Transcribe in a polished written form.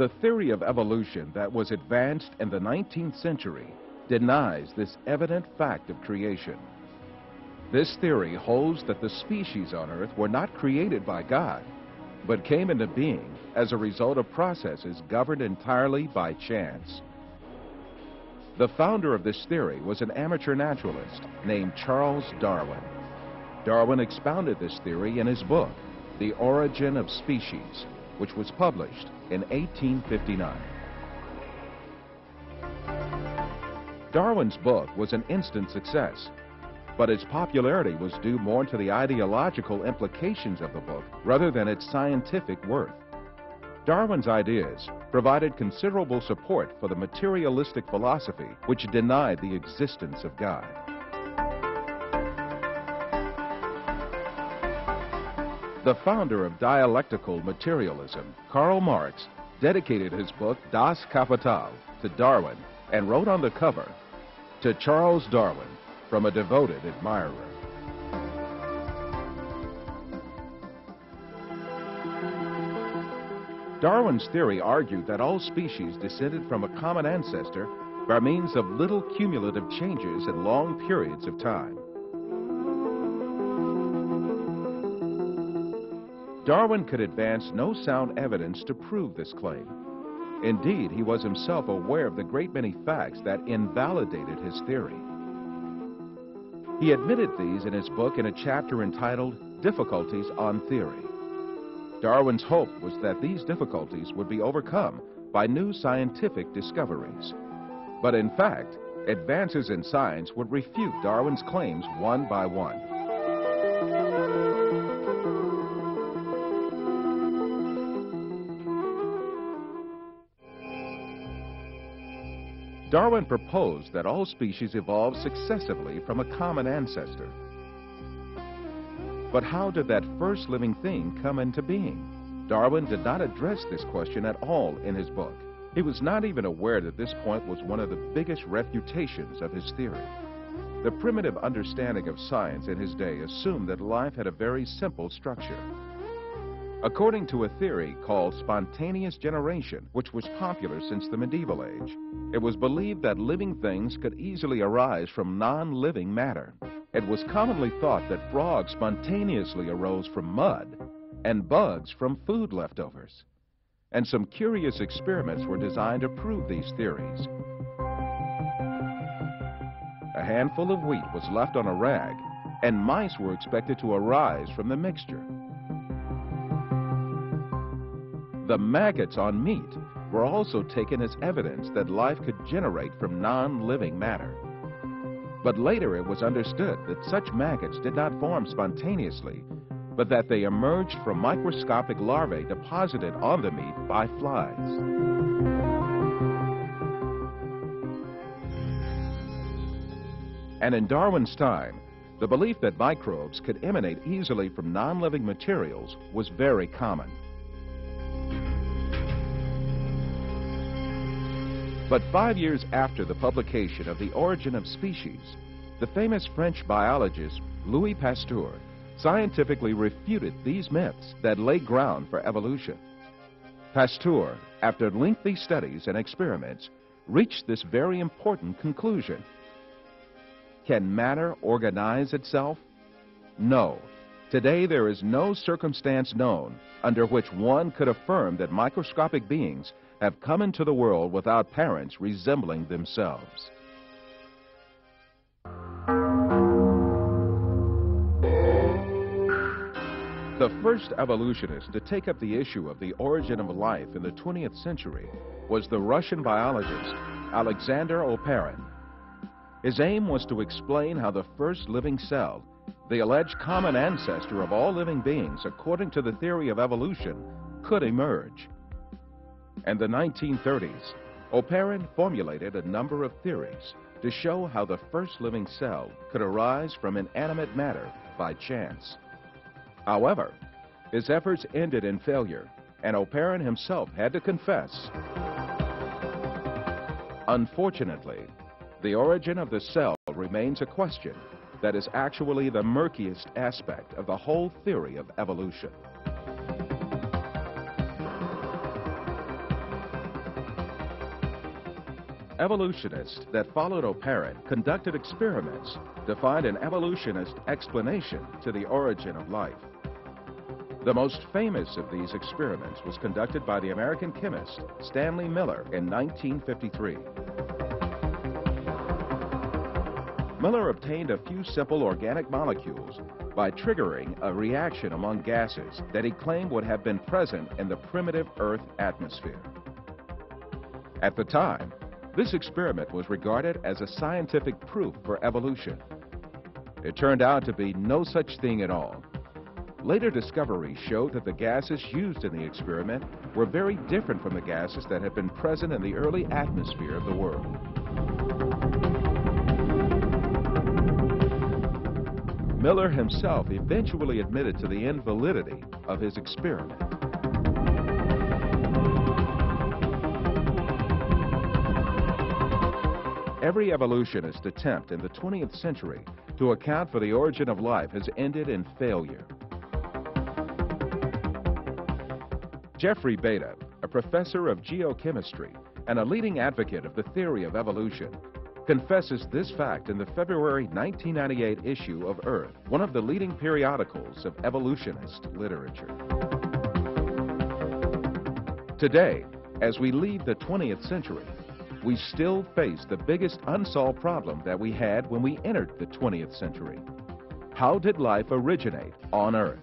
The theory of evolution that was advanced in the 19th century denies this evident fact of creation. This theory holds that the species on Earth were not created by God, but came into being as a result of processes governed entirely by chance. The founder of this theory was an amateur naturalist named Charles Darwin. Darwin expounded this theory in his book, The Origin of Species, which was published in 1859. Darwin's book was an instant success, but its popularity was due more to the ideological implications of the book rather than its scientific worth. Darwin's ideas provided considerable support for the materialistic philosophy which denied the existence of God. The founder of dialectical materialism, Karl Marx, dedicated his book Das Kapital to Darwin and wrote on the cover, "To Charles Darwin, from a devoted admirer." Darwin's theory argued that all species descended from a common ancestor by means of little cumulative changes in long periods of time. Darwin could advance no sound evidence to prove this claim. Indeed, he was himself aware of the great many facts that invalidated his theory. He admitted these in his book in a chapter entitled Difficulties on Theory. Darwin's hope was that these difficulties would be overcome by new scientific discoveries. But in fact, advances in science would refute Darwin's claims one by one. Darwin proposed that all species evolved successively from a common ancestor. But how did that first living thing come into being? Darwin did not address this question at all in his book. He was not even aware that this point was one of the biggest refutations of his theory. The primitive understanding of science in his day assumed that life had a very simple structure. According to a theory called spontaneous generation, which was popular since the medieval age, it was believed that living things could easily arise from non-living matter. It was commonly thought that frogs spontaneously arose from mud and bugs from food leftovers. And some curious experiments were designed to prove these theories. A handful of wheat was left on a rag, and mice were expected to arise from the mixture. The maggots on meat were also taken as evidence that life could generate from non-living matter. But later it was understood that such maggots did not form spontaneously, but that they emerged from microscopic larvae deposited on the meat by flies. And in Darwin's time, the belief that microbes could emanate easily from non-living materials was very common. But 5 years after the publication of The Origin of Species, the famous French biologist Louis Pasteur scientifically refuted these myths that lay ground for evolution. Pasteur, after lengthy studies and experiments, reached this very important conclusion. Can matter organize itself? No. Today there is no circumstance known under which one could affirm that microscopic beings have come into the world without parents resembling themselves. The first evolutionist to take up the issue of the origin of life in the 20th century was the Russian biologist Alexander Oparin. His aim was to explain how the first living cell, the alleged common ancestor of all living beings according to the theory of evolution, could emerge. In the 1930s, Oparin formulated a number of theories to show how the first living cell could arise from inanimate matter by chance. However, his efforts ended in failure, and Oparin himself had to confess. Unfortunately, the origin of the cell remains a question that is actually the murkiest aspect of the whole theory of evolution. evolutionists that followed O'Parent conducted experiments to find an evolutionist explanation to the origin of life. The most famous of these experiments was conducted by the American chemist Stanley Miller in 1953. Miller obtained a few simple organic molecules by triggering a reaction among gases that he claimed would have been present in the primitive Earth atmosphere. At the time, this experiment was regarded as a scientific proof for evolution. It turned out to be no such thing at all. Later discoveries showed that the gases used in the experiment were very different from the gases that had been present in the early atmosphere of the world. Miller himself eventually admitted to the invalidity of his experiment. Every evolutionist attempt in the 20th century to account for the origin of life has ended in failure. Jeffrey Beta, a professor of geochemistry and a leading advocate of the theory of evolution, confesses this fact in the February 1998 issue of Earth, one of the leading periodicals of evolutionist literature. Today, as we leave the 20th century, we still face the biggest unsolved problem that we had when we entered the 20th century. How did life originate on Earth?